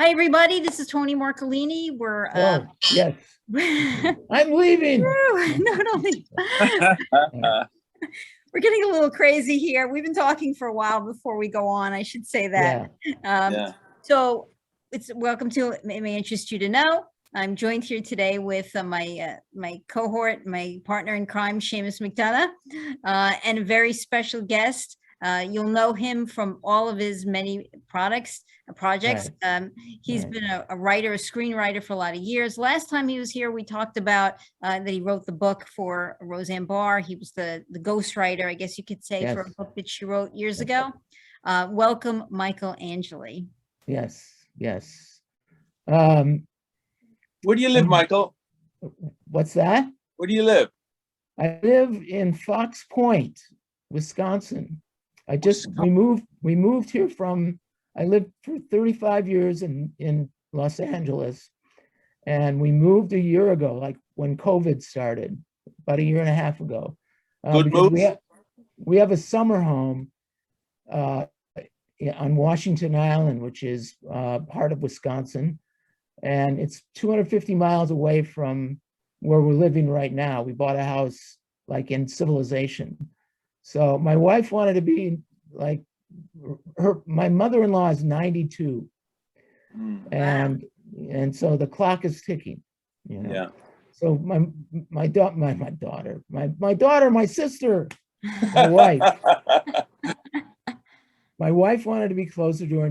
Hi, everybody. This is Tony Marcolini. We're yes. I'm leaving. Not leave. We're getting a little crazy here. We've been talking for a while before we go on. I should say that. So it's welcome to It May Interest You to Know. I'm joined here today with my cohort, my partner in crime, Seamus McDonough, and a very special guest. You'll know him from all of his many projects. Right. He's been a writer, a screenwriter for a lot of years. Last time he was here, we talked about that he wrote the book for Rosanne Barr. He was the ghostwriter, I guess you could say, for a book that she wrote years ago. Welcome, Michael Angeli. Yes. Where do you live, Michael? What's that? Where do you live? I live in Fox Point, Wisconsin. We moved here from, I lived for 35 years in Los Angeles, and we moved a year ago, like when COVID started, about a year and a half ago. Good move. We have a summer home on Washington Island, which is part of Wisconsin, and it's 250 miles away from where we're living right now. We bought a house like in civilization. So my wife wanted to be like my mother-in-law is 92, and so the clock is ticking, you know. Yeah. So my sister, my wife, my wife wanted to be closer to her,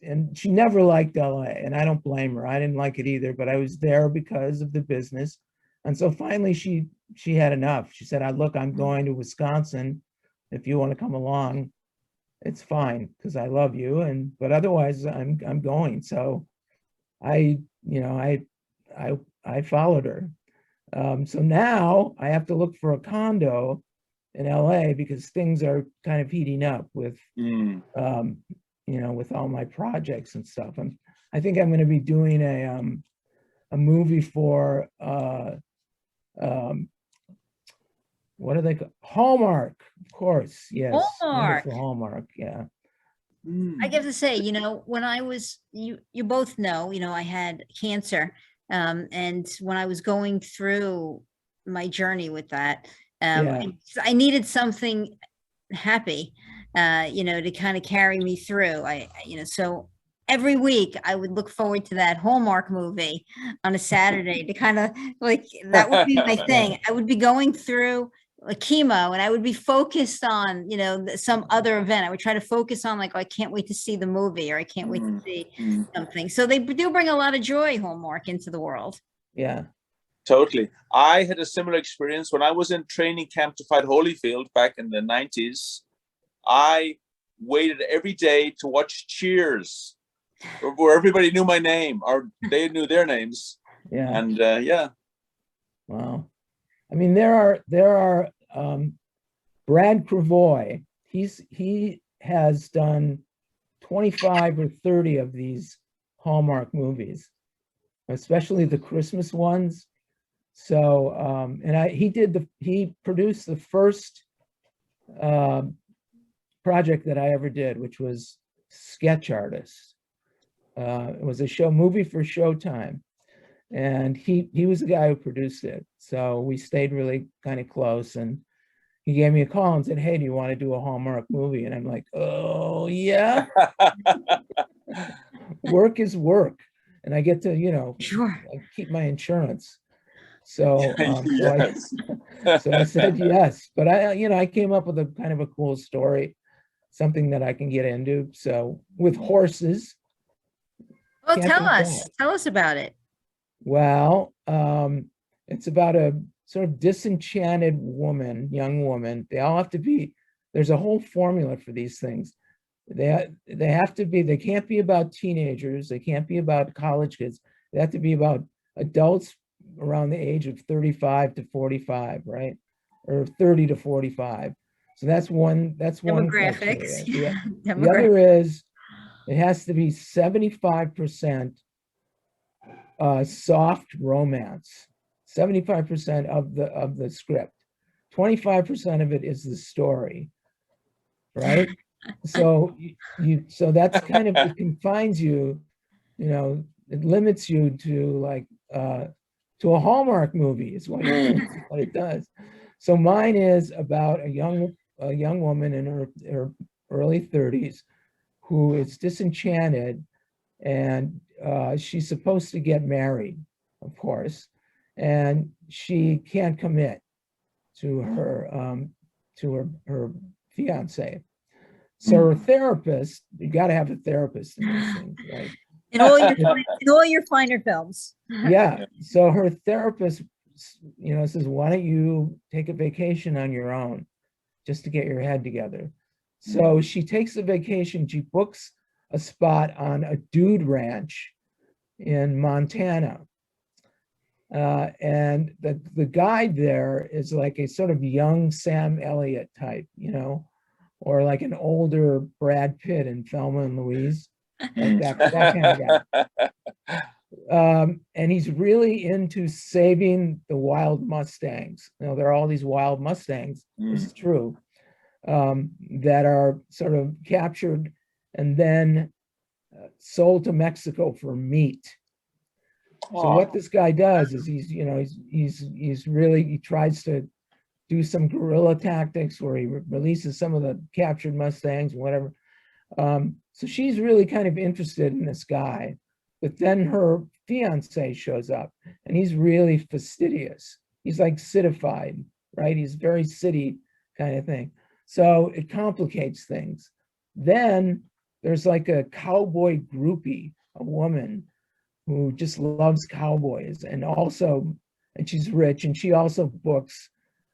and she never liked LA, and I don't blame her. I didn't like it either, but I was there because of the business. And so finally she had enough. She said, look, I'm going to Wisconsin. If you want to come along, it's fine, because I love you, but otherwise I'm going. So I followed her. So now I have to look for a condo in LA because things are kind of heating up with with all my projects and stuff. I think I'm going to be doing a movie for what are they called? Hallmark, of course. Yes. Hallmark. Hallmark, yeah. I have to say, when I was, you both know, I had cancer. And when I was going through my journey with that, I needed something happy, to kind of carry me through. So every week I would look forward to that Hallmark movie on a Saturday to kind of that would be my thing. I would be going through chemo and I would be focused on, some other event. I would try to focus on I can't wait to see the movie, or I can't wait to see something. So they do bring a lot of joy, Hallmark, into the world. Yeah. Totally. I had a similar experience when I was in training camp to fight Holyfield back in the 90s. I waited every day to watch Cheers, where everybody knew my name, or they knew their names. Yeah. And Wow. I mean, there are Brad Cravoy. He has done 25 or 30 of these Hallmark movies, especially the Christmas ones. So he produced the first project that I ever did, which was Sketch Artist. It was a movie for Showtime. And he was the guy who produced it. So we stayed really kind of close, and he gave me a call and said, hey, do you want to do a Hallmark movie? And I'm like, oh, yeah. Work is work. And I get to, I keep my insurance. So, so I said yes. But I came up with a kind of a cool story, something that I can get into. So with horses. Well, tell us about it. Well, it's about a sort of disenchanted young woman. They all have to be, there's a whole formula for these things. They can't be about teenagers. They can't be about college kids. They have to be about adults around the age of 35 to 45, right? Or 30 to 45. So that's one demographics. The other is, it has to be 75% soft romance, 75% of the script, 25% of it is the story, right? So that's kind of, it confines you you know, it limits you to like to a Hallmark movie is what it does. So mine is about a young woman in her early 30s who is disenchanted, and she's supposed to get married, of course, and she can't commit to her fiance. So her therapist, you got to have a therapist in these things, right? In all your finer films. Yeah. So her therapist, you know, says, why don't you take a vacation on your own just to get your head together? So she takes a vacation. She books a spot on a dude ranch in Montana. And the guide there is like a sort of young Sam Elliott type, you know, or like an older Brad Pitt in Thelma and Louise, like that kind of guy. And he's really into saving the wild Mustangs. You know, there are all these wild Mustangs, this is true, that are sort of captured and then sold to Mexico for meat. So what this guy does is he's really, he tries to do some guerrilla tactics where he releases some of the captured Mustangs, whatever. So she's really kind of interested in this guy, but then her fiance shows up and he's really fastidious. He's like citified, right? He's very city kind of thing. So it complicates things. Then there's like a cowboy groupie, a woman who just loves cowboys, and she's rich, and she also books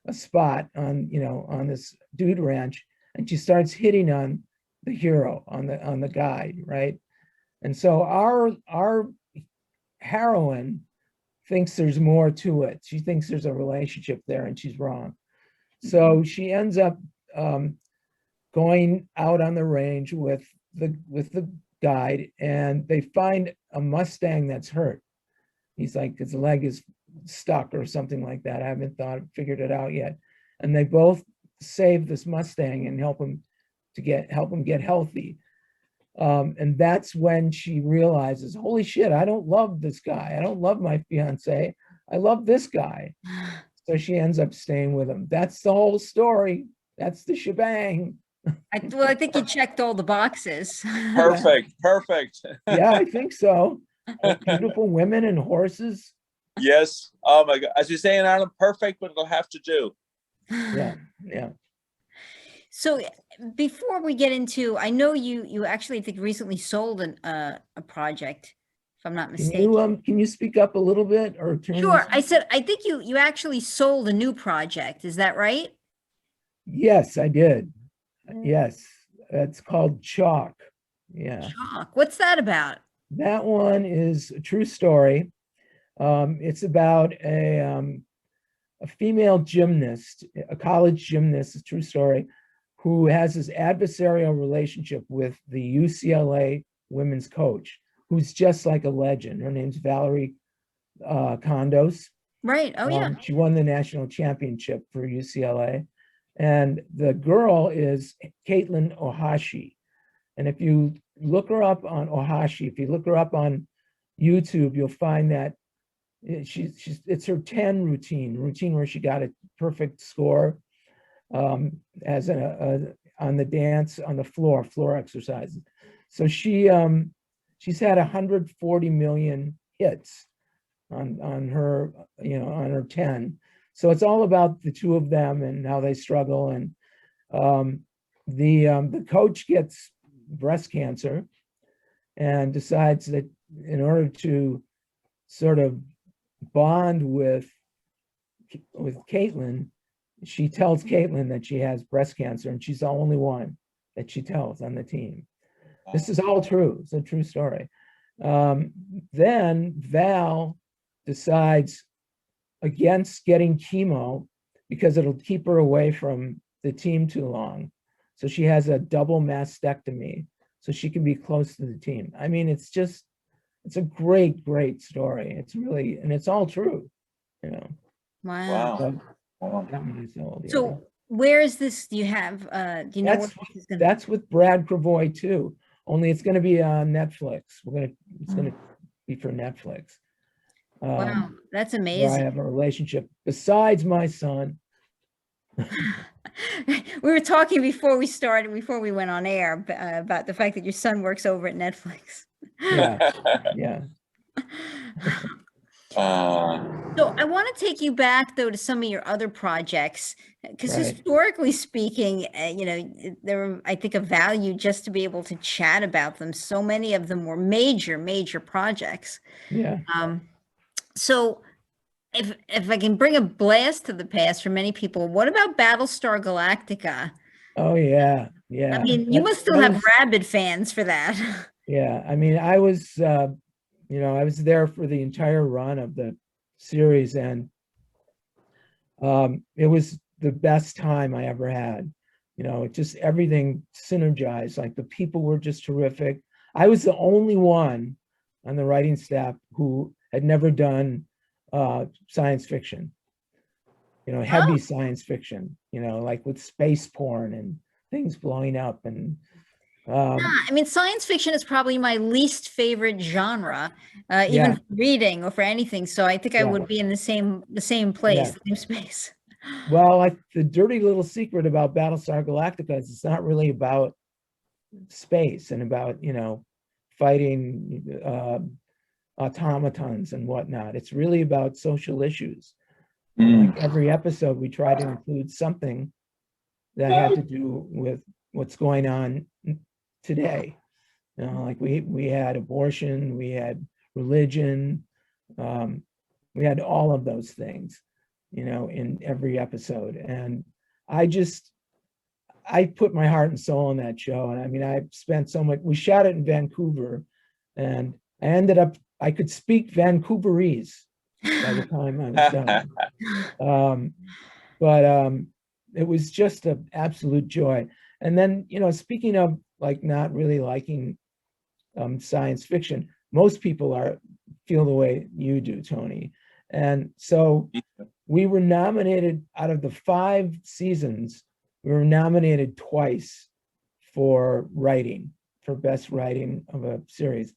a spot on, you know, on this dude ranch, and she starts hitting on the hero, on the guide, right? And so our heroine thinks there's more to it. She thinks there's a relationship there, and she's wrong. So she ends up going out on the range with the guide, and they find a Mustang that's hurt. He's like, his leg is stuck or something like that. I haven't figured it out yet. And they both save this Mustang and help him get healthy. And that's when she realizes, holy shit, I don't love this guy. I don't love my fiance. I love this guy. So she ends up staying with him. That's the whole story. That's the shebang. I think you checked all the boxes. Perfect. Yeah, I think so. Beautiful women and horses. Yes. Oh my God. As you say in Ireland, perfect, but it'll have to do. Yeah. So before we get into, I know you actually think recently sold a project, if I'm not mistaken. Can you speak up a little bit or turn? Sure. I said, I think you actually sold a new project. Is that right? Yes, I did. Yes. It's called Chalk. Yeah. Chalk. What's that about? That one is a true story. It's about a female gymnast, a college gymnast, a true story, who has this adversarial relationship with the UCLA women's coach, who's just like a legend. Her name's Valerie Condos. Right. Oh, yeah. She won the national championship for UCLA. And the girl is Caitlin Ohashi. And if you look her up on Ohashi, if you look her up on YouTube, you'll find that it's her 10 routine where she got a perfect score as on the dance on the floor exercises. So she's had 140 million hits on her, you know, on her 10. So it's all about the two of them and how they struggle. And the coach gets breast cancer and decides that in order to sort of bond with Caitlin, she tells Caitlin that she has breast cancer, and she's the only one that she tells on the team. This is all true. It's a true story. Then Val decides against getting chemo because it'll keep her away from the team too long. So she has a double mastectomy so she can be close to the team. I mean, it's a great, great story. It's really, and it's all true, you know. Wow. So where is this? Do you have, do you know what this is gonna that's with Brad Cravoy too. only it's going to be on Netflix. It's going to be for Netflix. Wow, that's Where I amazing. have a relationship besides my son. We were talking before we went on air, about the fact that your son works over at Netflix. Yeah, yeah. So I want to take you back though to some of your other projects, because Right. historically speaking, they're, I think, of value just to be able to chat about them. So many of them were major projects. Yeah. So if I can bring a blast to the past for many people, what about Battlestar Galactica? Oh yeah, yeah. I mean, you must still have rabid fans for that. Yeah, I mean, I was, I was there for the entire run of the series, and it was the best time I ever had. It just, everything synergized. Like, the people were just terrific. I was the only one on the writing staff who had never done science fiction, heavy science fiction, like with space porn and things blowing up. And I mean, science fiction is probably my least favorite genre, even for reading or for anything. So I think I would be in the same place, the same space. Well, the dirty little secret about Battlestar Galactica is it's not really about space and about, fighting automatons and whatnot. It's really about social issues. Like every episode, we try to include something that had to do with what's going on today. Like we had abortion, we had religion, we had all of those things, in every episode. And I put my heart and soul in that show. And I mean, I spent so much, we shot it in Vancouver, and I could speak Vancouverese by the time I was done. But it was just an absolute joy. And then, speaking of like not really liking science fiction, most people feel the way you do, Tony. And so we were nominated, out of the 5 seasons, we were nominated twice for best writing of a series.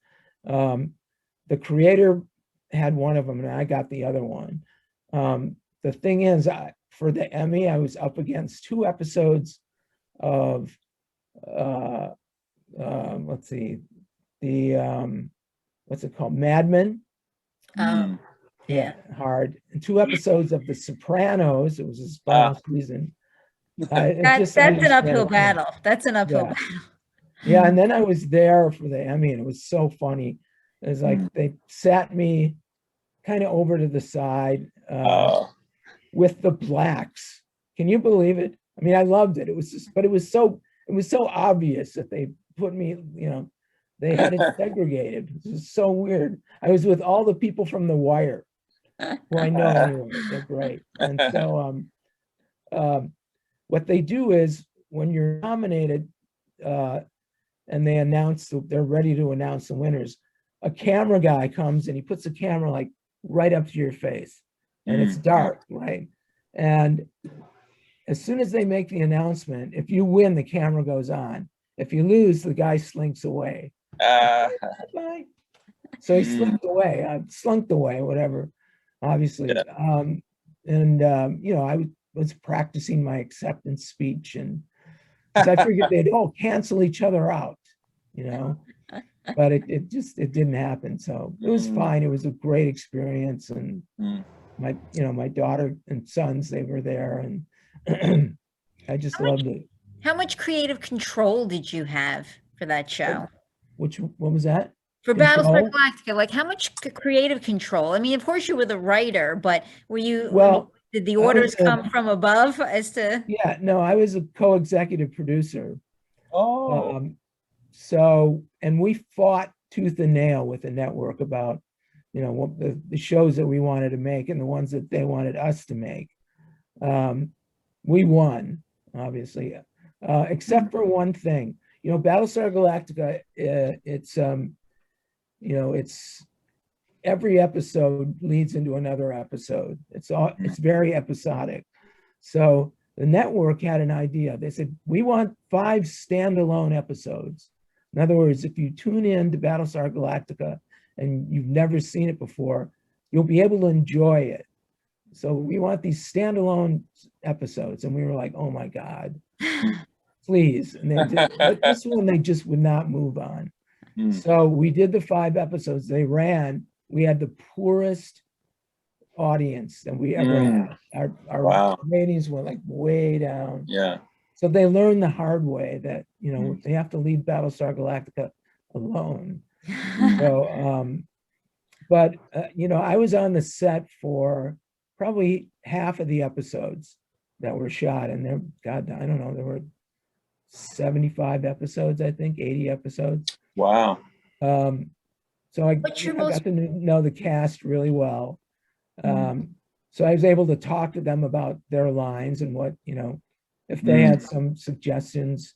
The creator had one of them and I got the other one. The thing is, for the Emmy, I was up against 2 episodes of let's see, the what's it called, Mad Men. Hard. And 2 episodes of The Sopranos. It was his final season. That's an uphill battle. That's an uphill battle. Yeah, and then I was there for the Emmy, and it was so funny. It was like they sat me kind of over to the side with the blacks. Can you believe it? I mean, I loved it. It was just, but it was so obvious that they put me, they had it segregated. It was so weird. I was with all the people from The Wire, who I know anyway. They're great. And so what they do is, when you're nominated and they're ready to announce the winners, a camera guy comes and he puts the camera like right up to your face, and it's dark, right? And as soon as they make the announcement, if you win, the camera goes on. If you lose, the guy slinks away. Bye. So he slunked away, whatever, obviously. I was practicing my acceptance speech, and because I figured they'd all cancel each other out, but it didn't happen. So it was fine. It was a great experience. And my daughter and sons, they were there, and I just loved it. How much creative control did you have for that show? What was that? For Battlestar Galactica, like how much creative control? I mean, of course you were the writer, but were you, did the orders come from above as to? Yeah, no, I was a co-executive producer. And we fought tooth and nail with the network about, the shows that we wanted to make and the ones that they wanted us to make. We won, obviously, except for one thing. Battlestar Galactica, it's every episode leads into another episode. It's very episodic. So the network had an idea. They said, we want 5 standalone episodes In other words, if you tune in to Battlestar Galactica and you've never seen it before, you'll be able to enjoy it. So we want these standalone episodes. And we were like, oh my God, please. And they did, but this one, they just would not move on. So we did the 5 episodes they ran. We had the poorest audience that we ever had. Our ratings were like way down. Yeah. So they learned the hard way that, you know, they have to leave Battlestar Galactica alone. So, but, you know, I was on the set for probably half of the episodes that were shot, and there, God, I don't know, there were 75 episodes, I think, 80 episodes. Wow. So I got to know the cast really well. So I was able to talk to them about their lines and what, you know, if they had some suggestions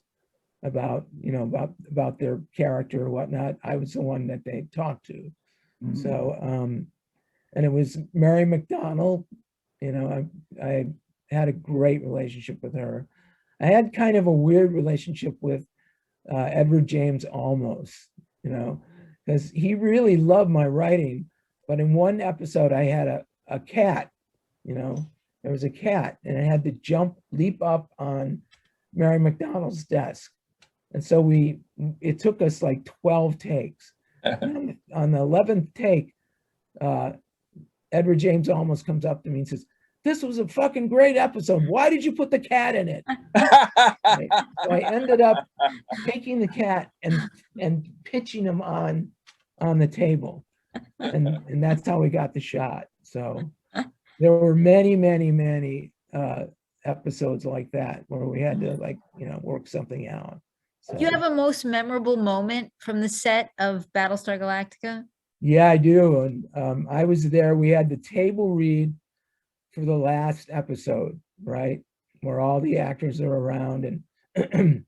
about, you know, about their character or whatnot, I was the one that they talked to. So, and it was Mary McDonnell, you know, I had a great relationship with her. I had kind of a weird relationship with Edward James Olmos, you know, because he really loved my writing. But in one episode, I had a cat, you know, there was a cat, and I had to leap up on Mary McDonnell's desk. And so it took us like 12 takes. On the 11th take, Edward James Olmos comes up to me and says, "This was a fucking great episode. Why did you put the cat in it?" Right? So I ended up taking the cat and pitching him on the table. And that's how we got the shot. So there were many episodes like that where we had to, like, you know, work something out. So, do you have a most memorable moment from the set of Battlestar Galactica? Yeah, I do. And I was there. We had the table read for the last episode, right, where all the actors are around, and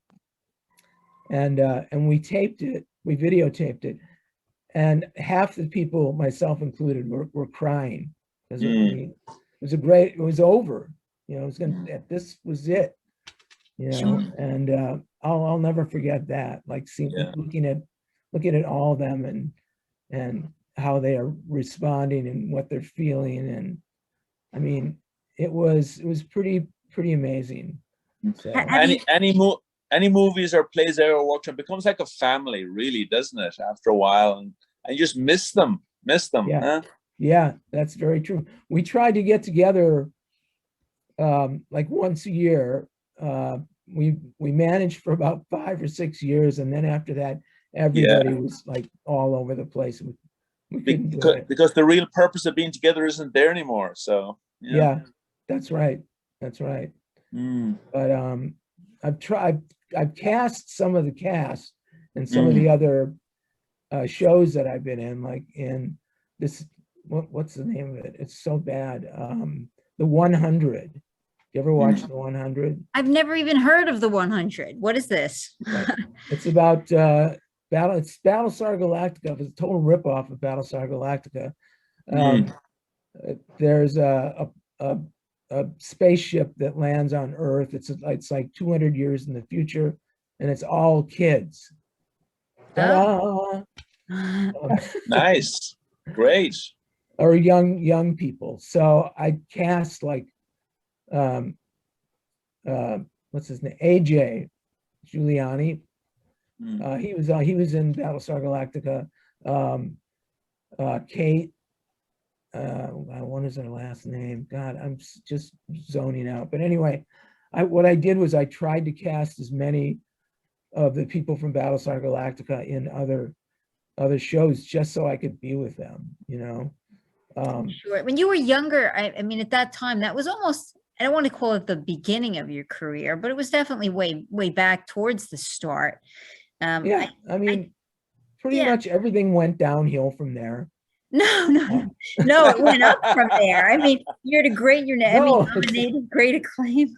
and we taped it. We videotaped it, and half the people, myself included, were crying because it was it was over. You know, it was gonna. This was it. You know, and I'll never forget that. Like looking at all of them and how they are responding and what they're feeling, and I mean, it was pretty amazing. So any movies or plays I ever worked on becomes like a family, really, doesn't it? After a while, and you just miss them. Yeah, huh? Yeah, that's very true. We tried to get together like once a year. We managed for about 5 or 6 years, and then after that, everybody was like all over the place. We couldn't do it. Because the real purpose of being together isn't there anymore. So yeah, that's right. That's right. But I've cast some of the cast in some of the other shows that I've been in, like in this, what's the name of it? It's so bad. The 100. You ever watch the 100? I've never even heard of the 100. What is this? Right. It's about it's Battlestar Galactica. It's a total ripoff of Battlestar Galactica. There's a spaceship that lands on Earth. It's like 200 years in the future, and it's all kids. Nice, great. Or young people. So I cast like what's his name? A.J. Giuliani. He was in Battlestar Galactica. Kate, what is her last name? God, I'm just zoning out. But anyway, what I did was I tried to cast as many of the people from Battlestar Galactica in other shows just so I could be with them, you know. Sure. When you were younger, I mean, at that time, that was almost, I don't want to call it the beginning of your career, but it was definitely way back towards the start. Yeah, I mean, pretty much everything went downhill from there. No, it went up from there. I mean, you're nominated, great acclaim.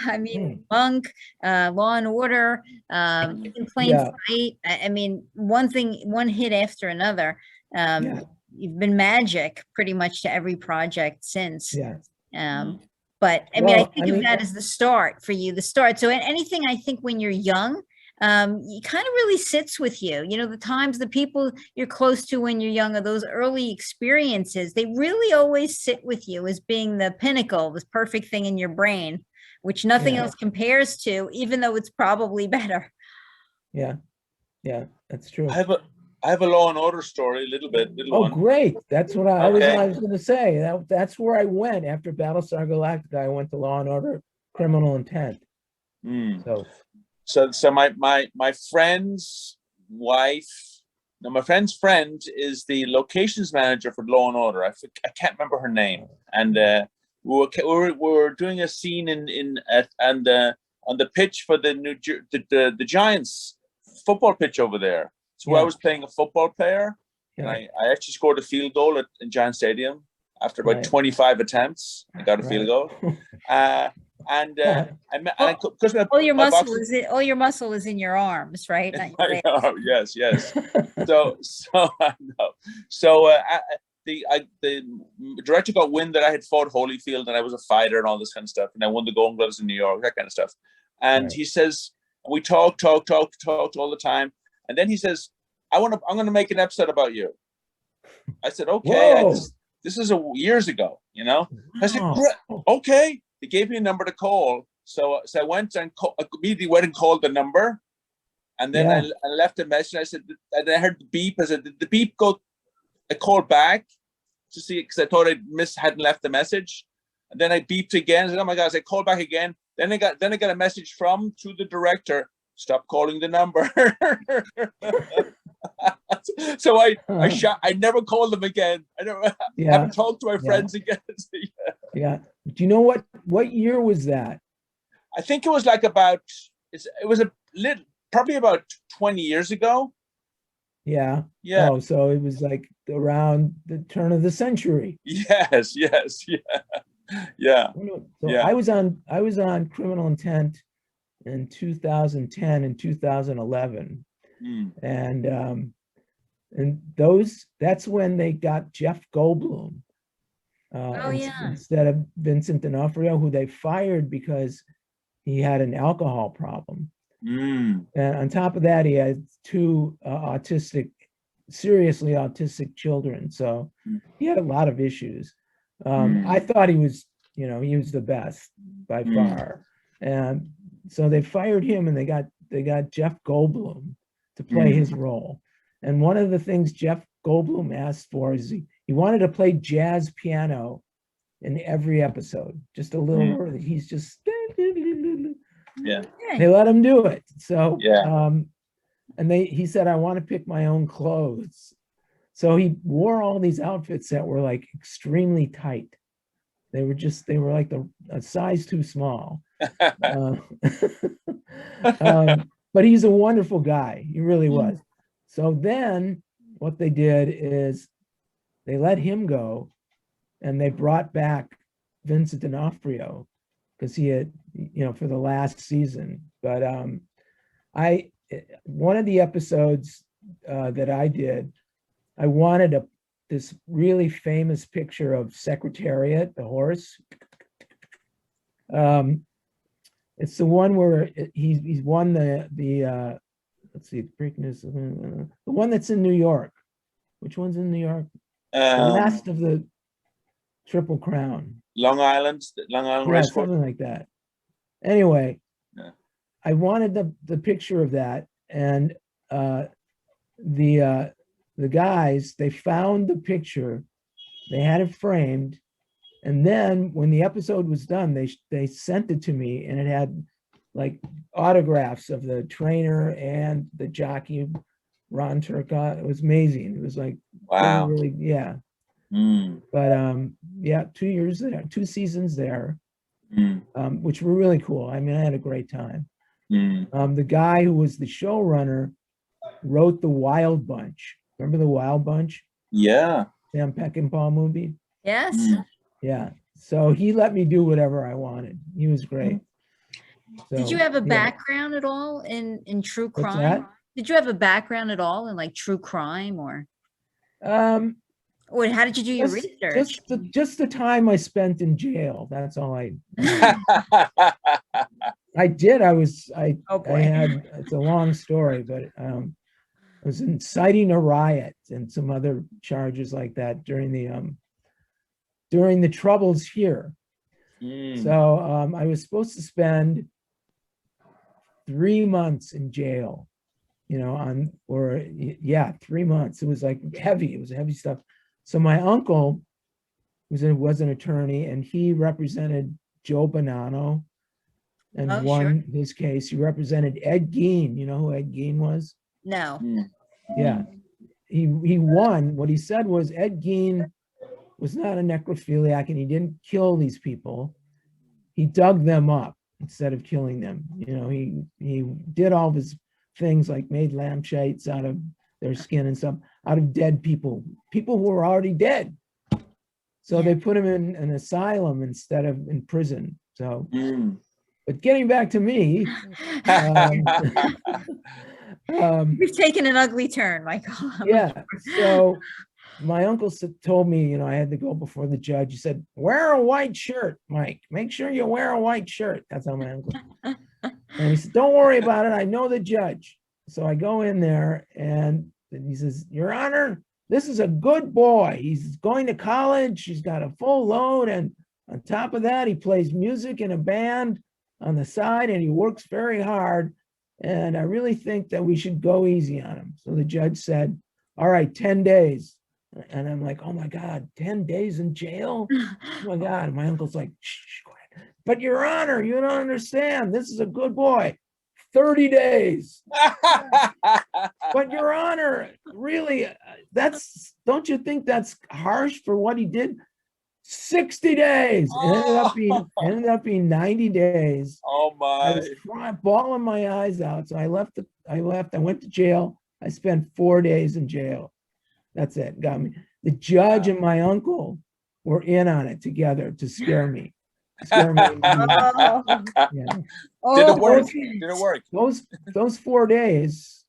I mean, Monk, Law and Order, In Plain Sight. I mean, one hit after another. You've been magic pretty much to every project since. But I mean, I think of that as the start for you, the start. So anything, I think when you're young, it kind of really sits with you. You know, the times, the people you're close to when you're younger, those early experiences, they really always sit with you as being the pinnacle, this perfect thing in your brain, which nothing else compares to, even though it's probably better. Yeah, yeah, that's true. I have a Law and Order story, a little one. Great. That's what I was going to say. That's where I went after Battlestar Galactica. I went to Law and Order Criminal Intent. So my friend's wife, no, my friend's friend is the locations manager for Law and Order. I can't remember her name. And we were doing a scene on the pitch for the Giants football pitch over there. So I was playing a football player, and I actually scored a field goal in Giant Stadium after about 25 attempts. I got a field goal. All your muscle is in your arms, right? Yes. The director got wind that I had fought Holyfield and I was a fighter and all this kind of stuff, and I won the Golden Gloves in New York, that kind of stuff. And he says, we talked all the time. And then he says, I'm going to make an episode about you. I said, okay. This is years ago, you know. I said, okay. He gave me a number to call. So I went and immediately went and called the number. And then I left a message. I said, and I heard the beep. I said, did the beep go? I called back to see, because I thought hadn't left the message. And then I beeped again. I said, oh my God. I called back again. Then I got a message to the director. Stop calling the number. So I never called them again. I haven't talked to my friends again. Yeah. Do you know what year was that? I think it was probably about 20 years ago. Yeah. Oh, so it was like around the turn of the century. Yes. Yeah. So I was on Criminal Intent in 2010 and 2011. And that's when they got Jeff Goldblum instead of Vincent D'Onofrio, who they fired because he had an alcohol problem. And on top of that, he had two seriously autistic children. So he had a lot of issues. I thought he was the best by far. And so they fired him, and they got Jeff Goldblum to play his role. And one of the things Jeff Goldblum asked for is he wanted to play jazz piano in every episode, just a little. He's just they let him do it. So and he said, I want to pick my own clothes. So he wore all these outfits that were like extremely tight. They were like a size too small. But he's a wonderful guy. He really was. So then what they did is they let him go, and they brought back Vincent D'Onofrio because he had, for the last season. But one of the episodes that I did, I wanted this really famous picture of Secretariat, the horse. It's the one where he's won the let's see, the one that's in New York. Which one's in New York? The last of the Triple Crown. Long Island Race Course. Something like that. Anyway, I wanted the picture of that, and the guys, they found the picture, they had it framed, and then when the episode was done, they sent it to me, and it had like autographs of the trainer and the jockey, Ron Turcotte. It was amazing. It was like, wow, really, yeah. But 2 years there, 2 seasons there, which were really cool. I mean, I had a great time. The guy who was the showrunner wrote The Wild Bunch. Remember The Wild Bunch? Yeah. Sam Peckinpah movie? Yes. Yeah. So he let me do whatever I wanted. He was great. So, did you have a background at all in true crime? What's that? Did you have a background at all in like true crime or how did you do your research? Just the time I spent in jail. That's all I I did. Oh I boy. had, it's a long story, but I was inciting a riot and some other charges like that during the troubles here. So I was supposed to spend 3 months in jail, you know, 3 months. It was like heavy. It was heavy stuff. So my uncle was an attorney, and he represented Joe Bonanno and Oh, won sure. his case. He represented Ed Gein. You know who Ed Gein was? No. Yeah. He won. What he said was Ed Gein was not a necrophiliac and he didn't kill these people. He dug them up instead of killing them. You know, he did all of his things, like made lampshades out of their skin and stuff, out of dead people who were already dead. So they put him in an asylum instead of in prison. So, but getting back to me, We've taken an ugly turn, Michael. yeah. So my uncle told me, you know, I had to go before the judge. He said, wear a white shirt, Mike. Make sure you wear a white shirt. That's how my uncle. And he said, don't worry about it. I know the judge. So I go in there and he says, Your Honor, this is a good boy. He's going to college. He's got a full load. And on top of that, he plays music in a band on the side and he works very hard. And I really think that we should go easy on him. So the judge said, all right, 10 days. And I'm like, oh my God, 10 days in jail? Oh my God. And my uncle's like, shh, quiet. But Your Honor, you don't understand. This is a good boy. 30 days. But Your Honor, really, don't you think that's harsh for what he did? 60 days. It ended up being 90 days. Oh my. I was bawling my eyes out. So I left. I went to jail. I spent 4 days in jail. That's it. Got me. The judge and my uncle were in on it together to scare me. Oh. Yeah. Did it work? Did it work? Those 4 days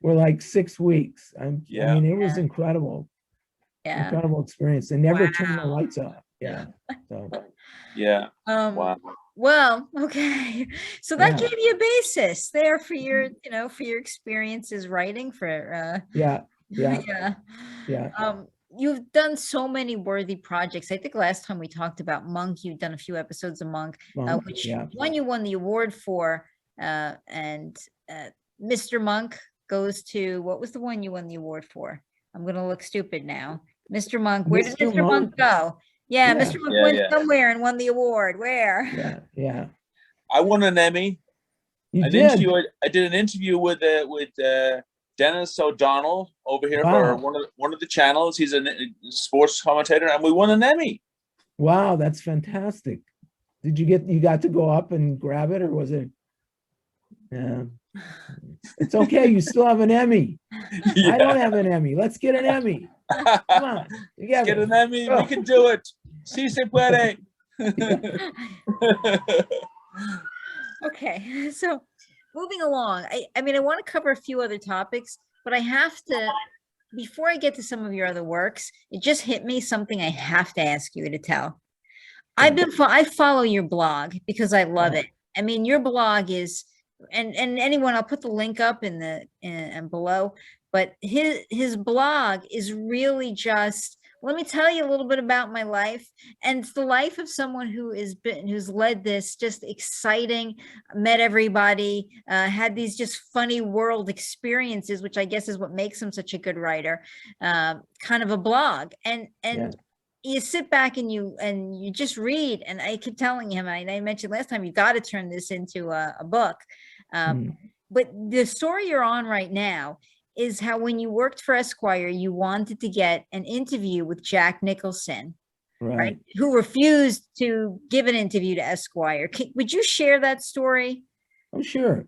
were like 6 weeks. I mean, it was incredible. Yeah. Incredible experience. They never turned the lights off. Yeah. So. Yeah. Wow. Well, okay. So that gave you a basis there for your, you know, for your experiences writing for. Yeah. You've done so many worthy projects. I think last time we talked about Monk, you've done a few episodes of Monk, which one you won the award for, and Mr. Monk goes to, what was the one you won the award for? I'm going to look stupid now. Mr. Monk, where did Mr. Monk go? Yeah, Mr. Monk went somewhere and won the award. Where? Yeah. I won an Emmy. You did? I did an interview with Dennis O'Donnell over here for one of the channels. He's a sports commentator, and we won an Emmy. Wow, that's fantastic. You got to go up and grab it, or was it? Yeah. It's okay. You still have an Emmy. Yeah. I don't have an Emmy. Let's get an Emmy. Come on. Let's get an Emmy. We can do it. Si se puede. Okay. So moving along, I mean, I want to cover a few other topics, but I have to, before I get to some of your other works, it just hit me something I have to ask you to tell. I follow your blog because I love it. I mean, your blog is, and anyone, I'll put the link up in below, but his blog is really just, let me tell you a little bit about my life. And it's the life of someone who's led this just exciting, met everybody, had these just funny world experiences, which I guess is what makes him such a good writer, kind of a blog. And you sit back and you just read, and I keep telling him, I mentioned last time, you got to turn this into a book. But the story you're on right now is how when you worked for Esquire, you wanted to get an interview with Jack Nicholson, right? Who refused to give an interview to Esquire. Would you share that story? Oh, sure.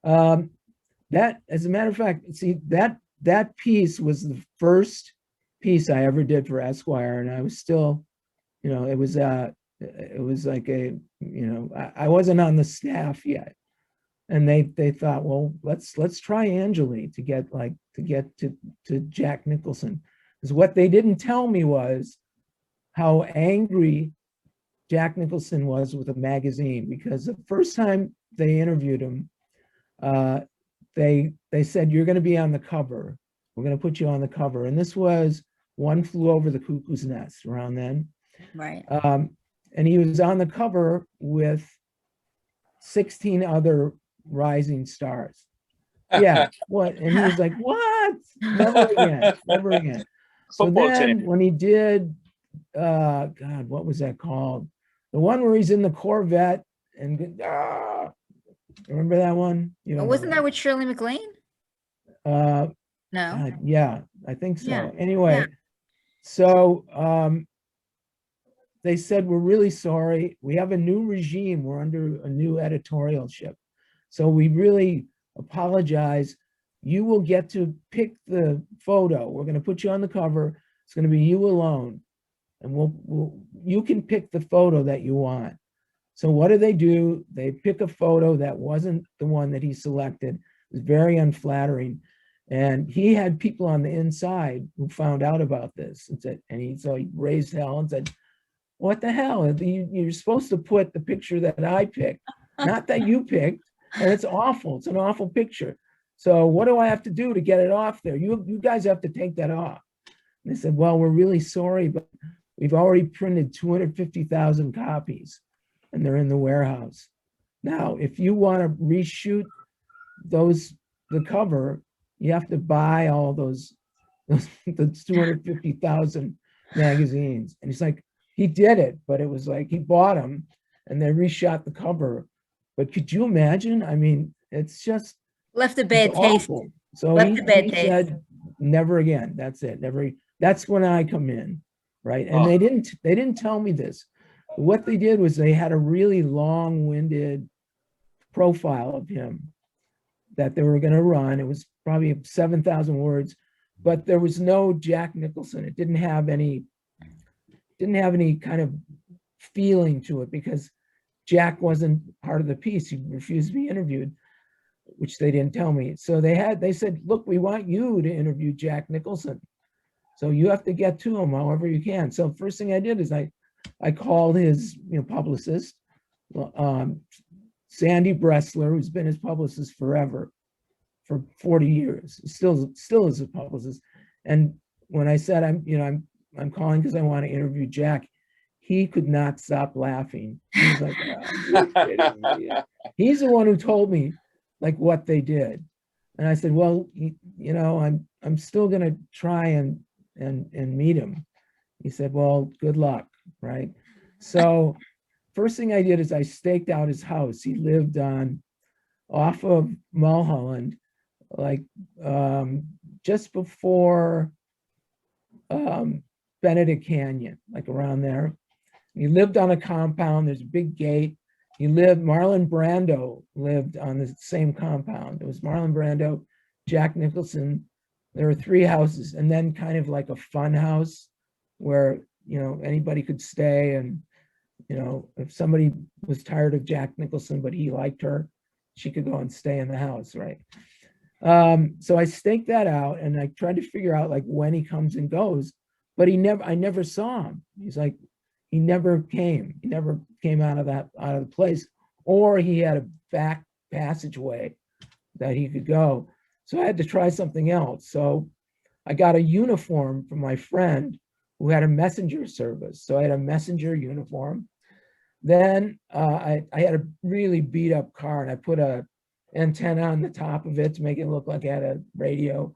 That, as a matter of fact, see, that piece was the first piece I ever did for Esquire, and I was still, you know, it was like a, you know, I wasn't on the staff yet. And they thought, well, let's try Angeli to get to Jack Nicholson. Because what they didn't tell me was how angry Jack Nicholson was with a magazine. Because the first time they interviewed him, they said, you're going to be on the cover. We're going to put you on the cover. And this was One Flew Over the Cuckoo's Nest around then. Right. And he was on the cover with 16 other rising stars. Yeah, what? And he was like, what? Never again, never again. So then when he did, God, what was that called? The one where he's in the Corvette and, remember that one? You know, wasn't that with Shirley MacLaine? No. Yeah, I think so. Yeah. Anyway, Yeah. so they said, we're really sorry. We have a new regime. We're under a new editorialship. So we really apologize. You will get to pick the photo. We're going to put you on the cover. It's going to be you alone. And you can pick the photo that you want. So what do? They pick a photo that wasn't the one that he selected. It was very unflattering. And he had people on the inside who found out about this and said, so he raised hell and said, what the hell? You're supposed to put the picture that I picked, not that you picked. And it's awful. It's an awful picture. So what do I have to do to get it off there? You guys have to take that off. And they said, well, we're really sorry, but we've already printed 250,000 copies and they're in the warehouse. Now, if you want to reshoot the cover, you have to buy all the 250,000 magazines. And he's like, he did it, but it was like he bought them and they reshot the cover. But could you imagine? I mean, it's just left a bad taste. Awful. So he said, never again. That's it. Never. That's when I come in, right? And they didn't tell me this. What they did was they had a really long-winded profile of him that they were going to run. It was probably 7,000 words, but there was no Jack Nicholson. It didn't have any kind of feeling to it because Jack wasn't part of the piece. He refused to be interviewed, which they didn't tell me. So they said, look, we want you to interview Jack Nicholson. So you have to get to him however you can. So first thing I did is I called his publicist, Sandy Bressler, who's been his publicist forever, for 40 years. Still is a publicist. And when I said I'm calling because I want to interview Jack, he could not stop laughing. He was like, you're kidding me. He's the one who told me like what they did. And I said, well, I'm still gonna try and meet him. He said, well, good luck, right? So first thing I did is I staked out his house. He lived off of Mulholland, like just before Benedict Canyon, like around there. He lived on a compound. There's a big gate. Marlon Brando lived on the same compound. It was Marlon Brando, Jack Nicholson. There were 3 houses, and then kind of like a fun house where, anybody could stay. And, if somebody was tired of Jack Nicholson, but he liked her, she could go and stay in the house, right? So I staked that out and I tried to figure out like when he comes and goes, but I never saw him. He's like, he never came. He never came out of the place, or he had a back passageway that he could go. So I had to try something else. So I got a uniform from my friend who had a messenger service. So I had a messenger uniform. Then I had a really beat up car and I put a antenna on the top of it to make it look like I had a radio.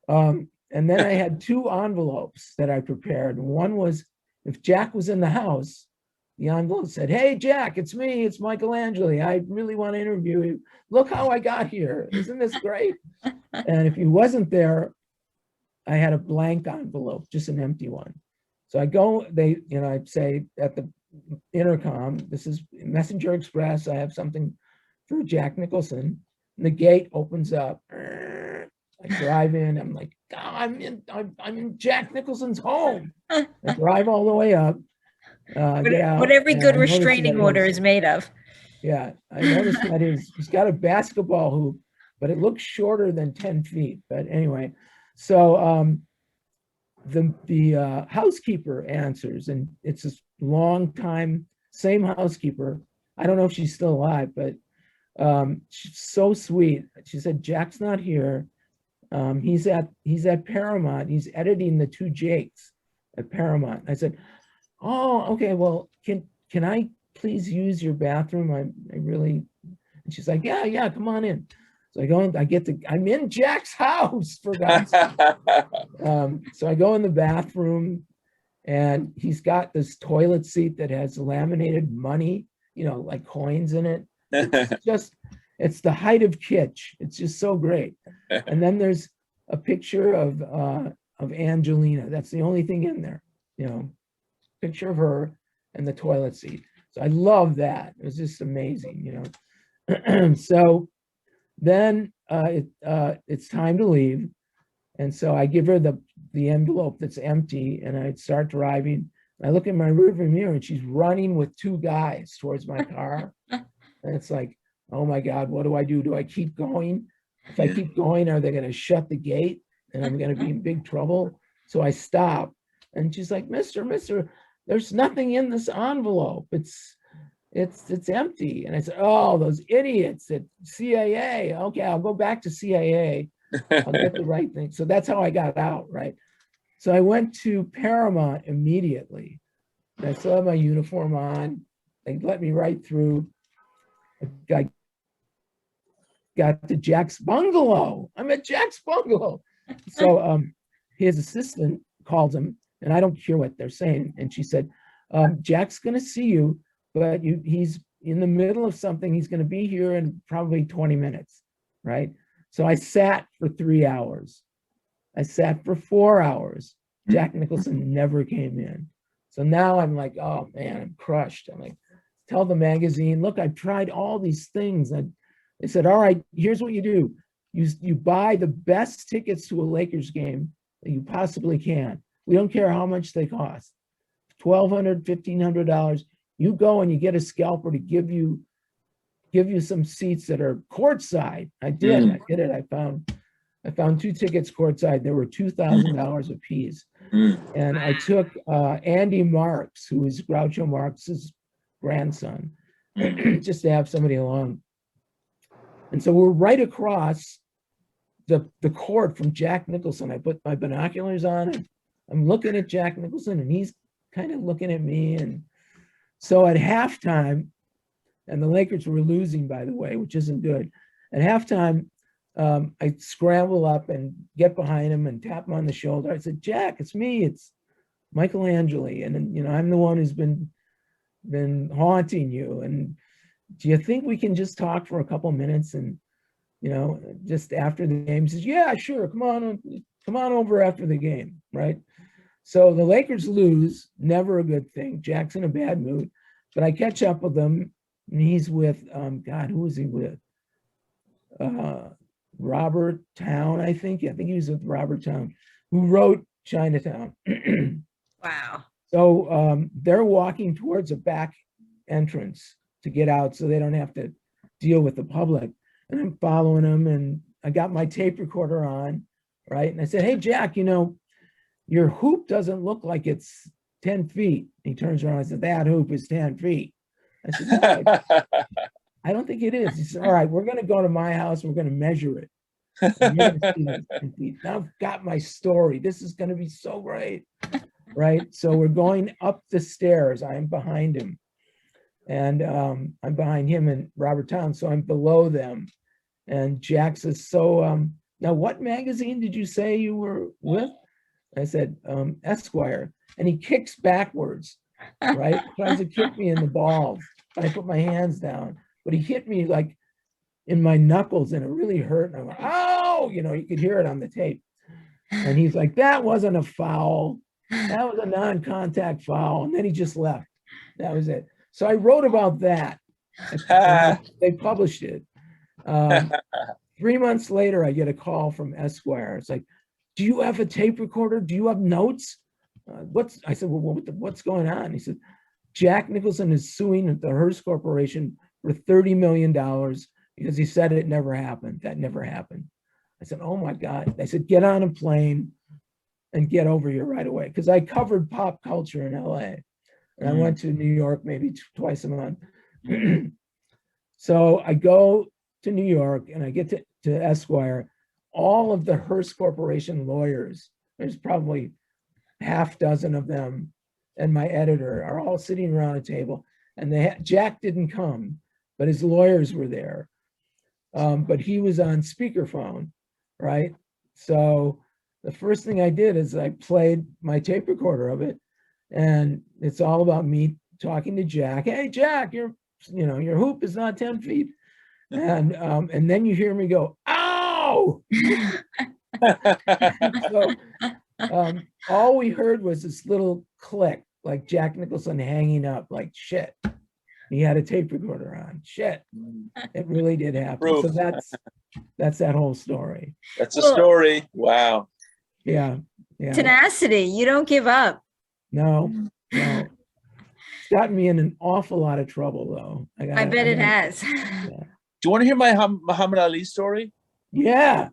And then I had 2 envelopes that I prepared. One was, if Jack was in the house, the envelope said, hey, Jack, it's me, it's Michael Angeli. I really want to interview you. Look how I got here. Isn't this great? And if he wasn't there, I had a blank envelope, just an empty one. So I go, I'd say at the intercom, this is Messenger Express. I have something for Jack Nicholson. And the gate opens up. I drive in. I'm like, oh, I'm in Jack Nicholson's home. I drive all the way up. Get out. What every good restraining order is made of. Yeah, I noticed that he's got a basketball hoop, but it looks shorter than 10 feet. But anyway, so the housekeeper answers, and it's a long time, same housekeeper. I don't know if she's still alive, but She's so sweet. She said, Jack's not here. He's at Paramount. He's editing the two Jakes at Paramount. I said, oh, okay, well, can I please use your bathroom? I really, and she's like, yeah, come on in. So I go in, I'm in Jack's house, for God's sake. So I go in the bathroom, and he's got this toilet seat that has laminated money, like coins in it. It's the height of kitsch. It's just so great. And then there's a picture of Angelina. That's the only thing in there, picture of her and the toilet seat. So I love that. It was just amazing, So then it's time to leave. And so I give her the envelope that's empty, and I start driving. I look in my rearview mirror, and she's running with two guys towards my car. And it's like, oh my God, what do I do? Do I keep going? If I keep going, are they going to shut the gate and I'm going to be in big trouble? So I stop, and she's like, Mister, there's nothing in this envelope. It's empty. And I said, oh, those idiots at CIA. Okay, I'll go back to CIA. I'll get the right thing. So that's how I got out, right? So I went to Paramount immediately. I still have my uniform on. They let me right through. I got to Jack's bungalow. I'm at Jack's bungalow. So his assistant called him, and I don't hear what they're saying. And she said, Jack's going to see you, but he's in the middle of something. He's going to be here in probably 20 minutes, right? So I sat for 3 hours. I sat for 4 hours. Jack Nicholson never came in. So now I'm like, oh man, I'm crushed. I'm like, tell the magazine, look, I've tried all these things. They said, all right, here's what you do. You buy the best tickets to a Lakers game that you possibly can. We don't care how much they cost. $1,200, $1,500. You go and you get a scalper to give you some seats that are courtside. I did it. I found 2 tickets courtside. They were $2,000 a piece. And I took Andy Marks, who is Groucho Marx's grandson, just to have somebody along. And so we're right across the court from Jack Nicholson. I put my binoculars on, and I'm looking at Jack Nicholson, and he's kind of looking at me. And so at halftime, and the Lakers were losing, by the way, which isn't good. At halftime, I scramble up and get behind him and tap him on the shoulder. I said, Jack, it's me. It's Michael Angeli. And, I'm the one who's been haunting you. And do you think we can just talk for a couple minutes? And, just after the game, he says, yeah, sure. Come on over after the game. Right. So the Lakers lose, never a good thing. Jack's in a bad mood, but I catch up with him. And he's with, God, who was he with? Robert Town, I think. I think he was with Robert Town, who wrote Chinatown. Wow. So they're walking towards a back entrance to get out so they don't have to deal with the public. And I'm following them, and I got my tape recorder on, right? And I said, hey, Jack, your hoop doesn't look like it's 10 feet. He turns around and said, that hoop is 10 feet. I said, no, I don't think it is. He said, all right, we're going to go to my house. We're going to measure it. Now I've got my story. This is going to be so great, right? So we're going up the stairs. I'm behind him. And I'm behind him and Robert Town. So I'm below them. And Jack says, so now what magazine did you say you were with? I said, Esquire. And he kicks backwards, right? Tries to kick me in the balls. I put my hands down, but he hit me like in my knuckles, and it really hurt. And I went, oh, you could hear it on the tape. And he's like, that wasn't a foul. That was a non-contact foul. And then he just left. That was it. So I wrote about that. They published it. 3 months later, I get a call from Esquire. It's like, do you have a tape recorder? Do you have notes? I said, well, what's going on? He said, Jack Nicholson is suing the Hearst Corporation for $30 million because he said it never happened. That never happened. I said, oh my God. I said, get on a plane and get over here right away. Because I covered pop culture in LA. And I went to New York maybe twice a month. So I go to New York and I get to Esquire. All of the Hearst Corporation lawyers, there's probably half dozen of them, and my editor are all sitting around a table. And Jack didn't come, but his lawyers were there. But he was on speakerphone, right? So the first thing I did is I played my tape recorder of it, and it's all about me talking to Jack. Hey, Jack, your hoop is not 10 feet. And then you hear me go, ow! So all we heard was this little click, like Jack Nicholson hanging up, like shit. He had a tape recorder on. Shit. It really did happen. Proof. So that's that whole story. That's a story. Wow. Yeah. Yeah. Tenacity. You don't give up. No. It's gotten me in an awful lot of trouble, though. I bet it has. Yeah. Do you want to hear my Muhammad Ali story? Yeah.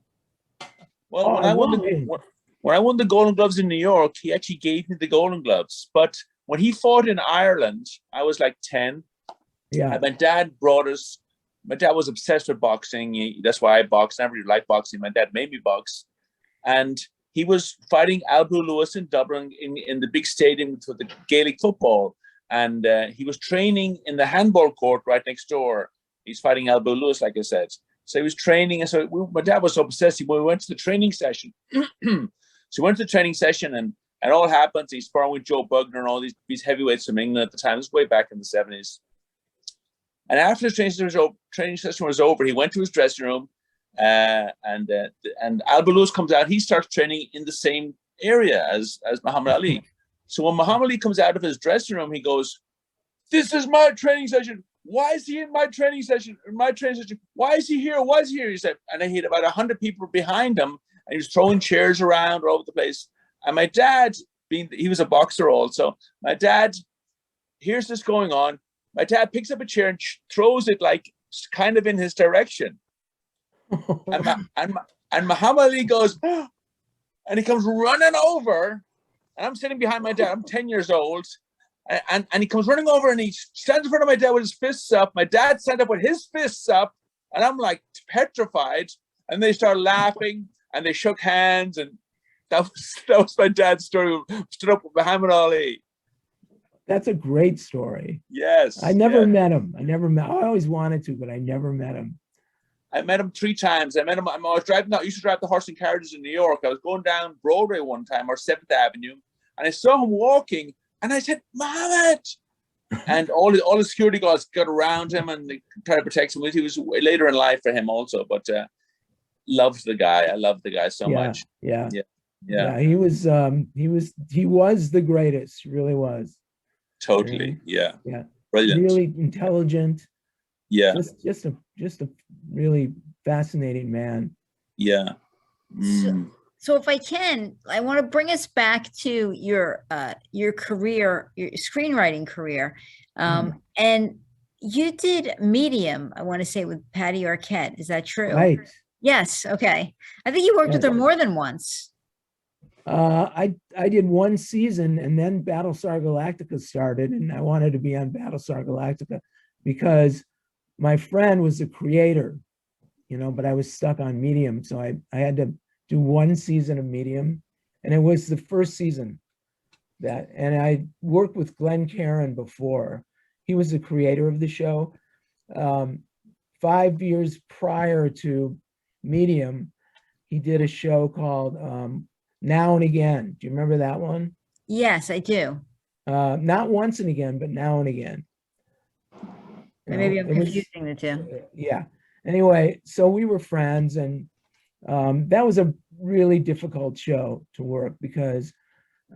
Well, when I won the Golden Gloves in New York, he actually gave me the Golden Gloves. But when he fought in Ireland, I was like 10. Yeah. And my dad brought us. My dad was obsessed with boxing. That's why I boxed. I never really liked boxing. My dad made me box. And he was fighting Albrew Lewis in Dublin in the big stadium for the Gaelic football. And he was training in the handball court right next door. He's fighting Albrew Lewis, like I said. So he was training. And so my dad was so obsessed. We went to the training session. So we went to the training session, and it all happens. He's sparring with Joe Bugner and all these heavyweights from England at the time. It was way back in the 70s. And after the training session was over, he went to his dressing room, and Albrew Lewis comes out. He starts training in the same area as Muhammad Ali. So when Muhammad Ali comes out of his dressing room, he goes, "This is my training session. Why is he in my training session? Why is he here? Why is he here?" He said, and he had about 100 people behind him, and he was throwing chairs around all over the place. And my dad, he was a boxer also, my dad hears this going on. My dad picks up a chair and throws it like kind of in his direction. and Muhammad Ali goes, and he comes running over, and I'm sitting behind my dad. I'm 10 years old. And he comes running over, and he stands in front of my dad with his fists up. My dad stands up with his fists up, and I'm like petrified. And they start laughing, and they shook hands, and that was my dad's story. Stood up with Muhammad Ali. That's a great story. Yes. I never met him. I always wanted to, but I never met him. I met him 3 times. I was driving out. I used to drive the horse and carriages in New York. I was going down Broadway one time, or 7th Avenue, and I saw him walking, and I said, "Muhammad!" And all the security guards got around him and they tried to protect him. He was later in life for him also, but loved the guy. I loved the guy so much. Yeah. He was the greatest. He really was. Totally. Yeah. Brilliant. Really intelligent. Yeah. Just a really fascinating man. Yeah. So if I can, I want to bring us back to your career, your screenwriting career. And you did Medium, I want to say, with Patty Arquette. Is that true? Right. Yes. Okay. I think you worked with her more than once. I did 1 season, and then Battlestar Galactica started, and I wanted to be on Battlestar Galactica because my friend was the creator, but I was stuck on Medium. So I had to do 1 season of Medium, and it was the first season and I worked with Glenn Caron before. He was the creator of the show. 5 years prior to Medium, he did a show called Now and Again. Do you remember that one? Yes, I do. Not Once and Again, but Now and Again. Maybe I'm confusing the two. Yeah. Anyway, so we were friends, and that was a really difficult show to work because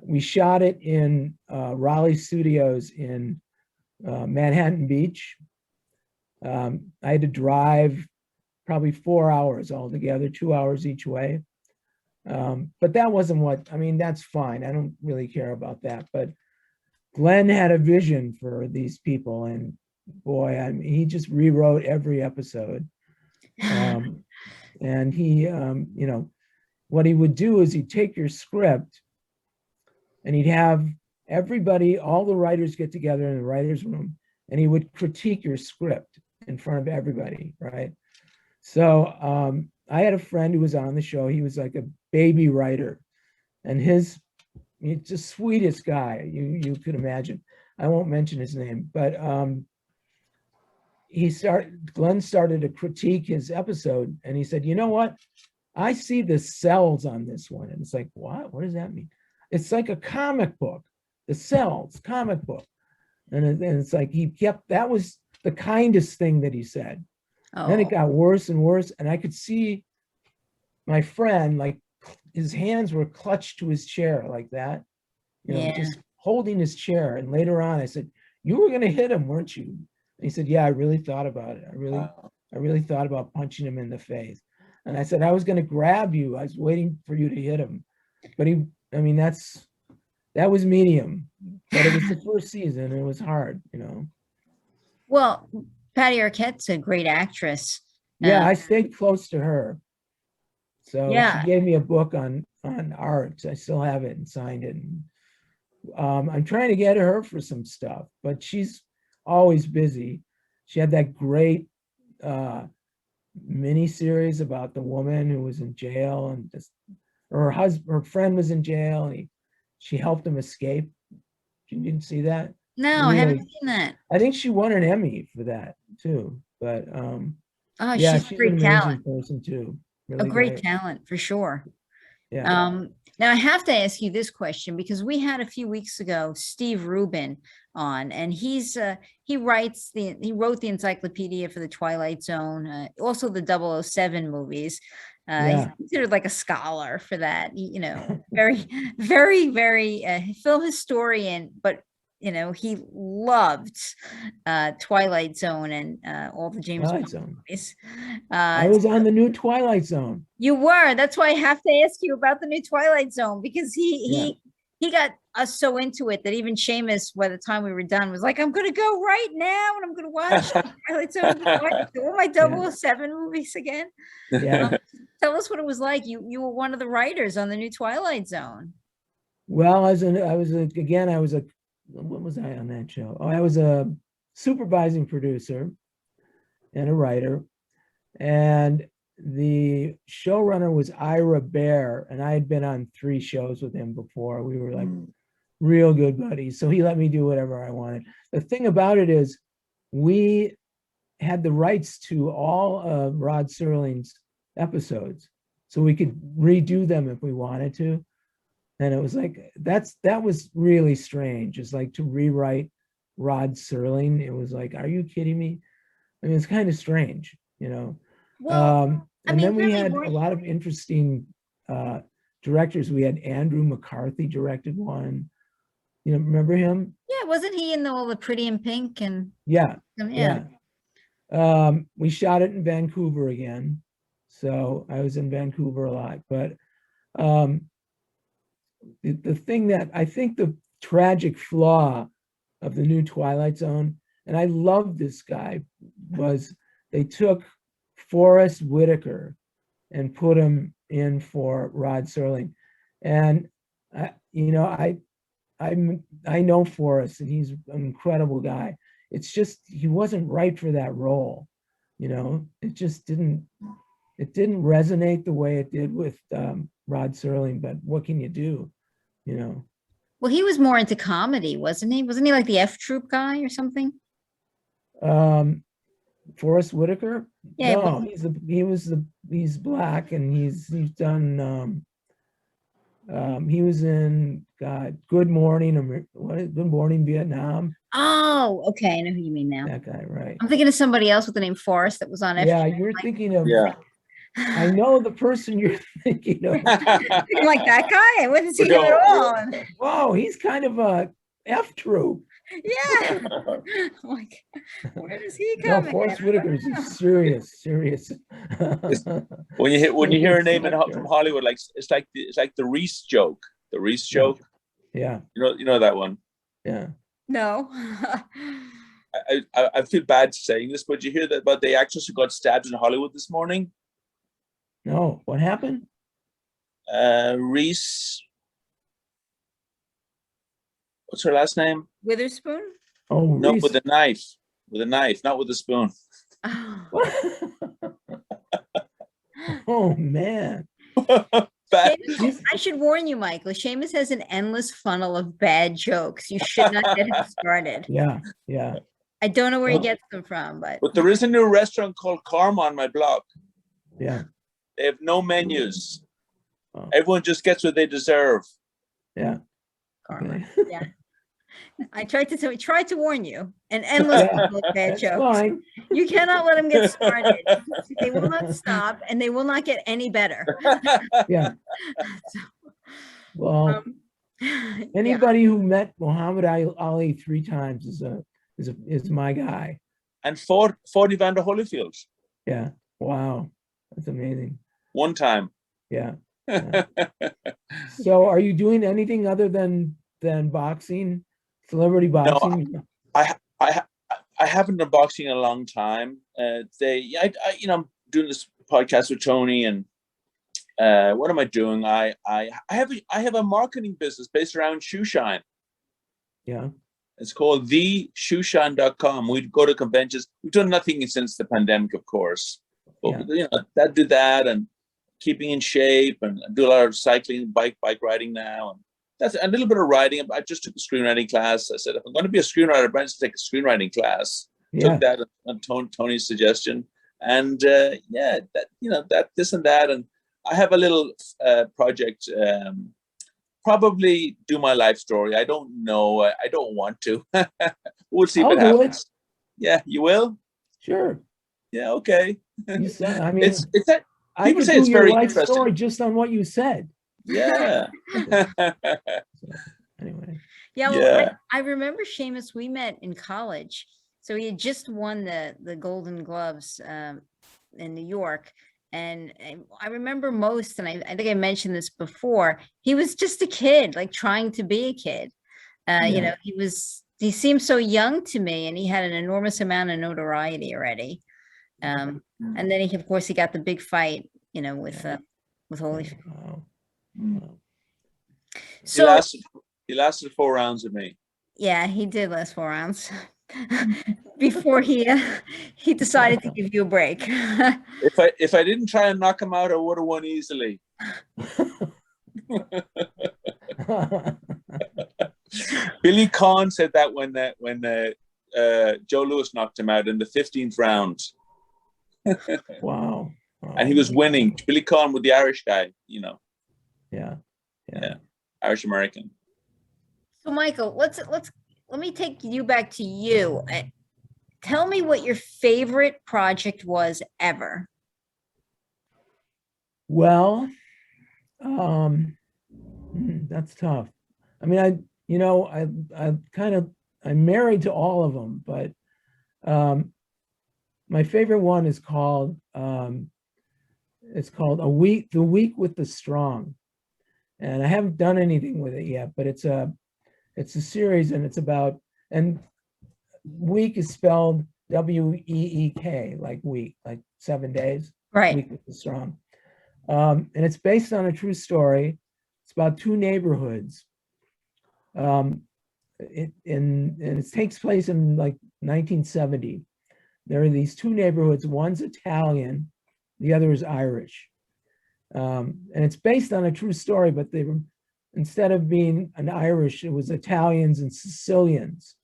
we shot it in Raleigh Studios in Manhattan Beach. I had to drive probably 4 hours altogether, 2 hours each way. But that wasn't that's fine. I don't really care about that. But Glenn had a vision for these people, and boy, he just rewrote every episode. And he, what he would do is he'd take your script and he'd have everybody, all the writers get together in the writer's room, and he would critique your script. in front of everybody, right? So I had a friend who was on the show. He was like a baby writer, and he's the sweetest guy you could imagine. I won't mention his name, but Glenn started to critique his episode, and he said, you know what? I see the cells on this one. And it's like, what? What does that mean? It's like a comic book, the cells, comic book. And it's like that was the kindest thing that he said. Oh. Then it got worse and worse. And I could see my friend, like his hands were clutched to his chair like that, just holding his chair. And later on, I said, you were going to hit him, weren't you? And he said, yeah, I really thought about it. I really thought about punching him in the face. And I said, I was going to grab you. I was waiting for you to hit him. But that was medium. But it was the first season. And it was hard, Well, Patty Arquette's a great actress. Yeah, I stayed close to her. So she gave me a book on art. I still have it and signed it. And, I'm trying to get her for some stuff, but she's always busy. She had that great mini series about the woman who was in jail, and her friend was in jail, and she helped him escape. You didn't see that? No, really, I haven't seen that. I think she won an Emmy for that too. But she's a great talent person too. Really a great talent for sure. Yeah. Now I have to ask you this question, because we had a few weeks ago Steve Rubin on, and he wrote the encyclopedia for the Twilight Zone, also the 007 movies. He's considered like a scholar for that, very, very, very film historian, but he loved Twilight Zone and all the James Bond movies. I was on the new Twilight Zone. You were. That's why I have to ask you about the new Twilight Zone, because he got us so into it that even Seamus, by the time we were done, was like, I'm going to go right now and I'm going to watch Twilight Zone. All my 007 movies again. Yeah. Tell us what it was like. You were one of the writers on the new Twilight Zone. Well, what was I on that show? Oh, I was a supervising producer and a writer. And the showrunner was Ira Bear, and I had been on 3 shows with him before. We were like real good buddies. So he let me do whatever I wanted. The thing about it is we had the rights to all of Rod Serling's episodes, so we could redo them if we wanted to. And it was like, that was really strange. It's like to rewrite Rod Serling. It was like, are you kidding me? I mean, it's kind of strange, Well, and then we had a lot of interesting directors. We had Andrew McCarthy directed one. Remember him? Yeah, wasn't he in all the Pretty in Pink? And yeah. We shot it in Vancouver again, so I was in Vancouver a lot. But the thing that I think the tragic flaw of the new Twilight Zone, and I love this guy, was they took Forrest Whitaker and put him in for Rod Serling. And I know Forrest, and he's an incredible guy. It's just he wasn't right for that role. It just didn't resonate the way it did with Rod Serling. But what can you do? Well, he was more into comedy, wasn't he? Wasn't he like the F Troop guy or something? Forrest Whitaker? Yeah, no, he's black, and he's done. He was in Good Morning Vietnam. Oh, okay, I know who you mean now. That guy, right? I'm thinking of somebody else with the name Forrest that was on. Yeah, you're thinking of. Yeah. I know the person you're thinking of. Like that guy? I wouldn't see him at all. Whoa, he's kind of a F Troop. Yeah. Like, where does he come? No, Forrest Whitaker is serious. When you hear a name from Hollywood, like it's like the Reese joke. The Reese joke. Yeah. You know that one. Yeah. No. I feel bad saying this, but you hear that about the actress who got stabbed in Hollywood this morning? No, what happened? Reese. What's her last name? Witherspoon? Oh, no, Reese. with a knife, not with a spoon. Oh man. Seamus, I should warn you, Michael. Seamus has an endless funnel of bad jokes. You should not get him started. Yeah, yeah. I don't know where he gets them from, but there is a new restaurant called Karma on my block. Yeah. They have no menus. Oh. Everyone just gets what they deserve. Yeah. Karma. Yeah. I tried to warn you. An endless funnel of bad jokes. Fine. You cannot let them get started. They will not stop, and they will not get any better. Yeah. So, Well, anybody who met Muhammad Ali 3 times is my guy. And fought Evander Holyfield. Yeah. Wow. That's amazing. 1 time. Yeah. Yeah. So are you doing anything other than boxing, celebrity boxing? No, I haven't done boxing in a long time. I'm doing this podcast with Tony, and what am I doing? I have a marketing business based around shoe shine. Yeah. It's called theshoeshine.com. We go to conventions. We've done nothing since the pandemic, of course. But that do that, and keeping in shape, and do a lot of cycling, bike riding now, and that's a little bit of writing. I just took a screenwriting class. I said, if I'm going to be a screenwriter, I'm going to take a screenwriting class. Took that on Tony's suggestion, and that this and that, and I have a little project. Probably do my life story. I don't know. I don't want to. We'll see what happens. Yeah, you will. Sure. Yeah. Okay. I mean, it's that. I could do your life story just on what you said. Yeah. Anyway. Yeah. Well, I remember Seamus. We met in college, so he had just won the Golden Gloves in New York. And I remember most, and I think I mentioned this before, he was just a kid, like trying to be a kid. He seemed so young to me, and he had an enormous amount of notoriety already. And then of course he got the big fight, with Holyfield. Wow. So he lasted 4 rounds with me. Yeah, he did last 4 rounds before he decided to give you a break. If I didn't try and knock him out, I would have won easily. Billy Conn said that when Joe Louis knocked him out in the 15th round. Wow. And he was winning. Billy Conn with the Irish guy, Yeah. Irish American. So Michael, let me take you back to you. Tell me what your favorite project was ever. Well, that's tough. I mean, I'm married to all of them, but my favorite one is called The Weak with the Strong. And I haven't done anything with it yet, but it's a series, and it's about, and week is spelled W-E-E-K, like week, like 7 days. Right. Weak with the Strong. And it's based on a true story. It's about 2 neighborhoods. It takes place in like 1970. There are these 2 neighborhoods. One's Italian, the other is Irish. And it's based on a true story, but they were, instead of being an Irish, it was Italians and Sicilians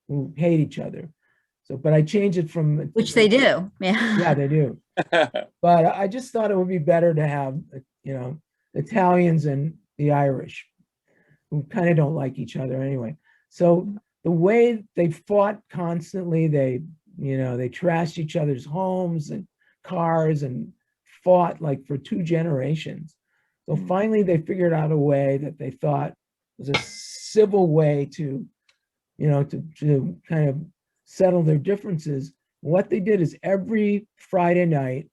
who hate each other. So, but I changed it from, which they do. Yeah, they do. But I just thought it would be better to have, Italians and the Irish, who kind of don't like each other anyway. So the way they fought constantly, they trashed each other's homes and cars and fought like for 2 generations. So finally they figured out a way that they thought was a civil way to kind of settle their differences. What they did is every Friday night,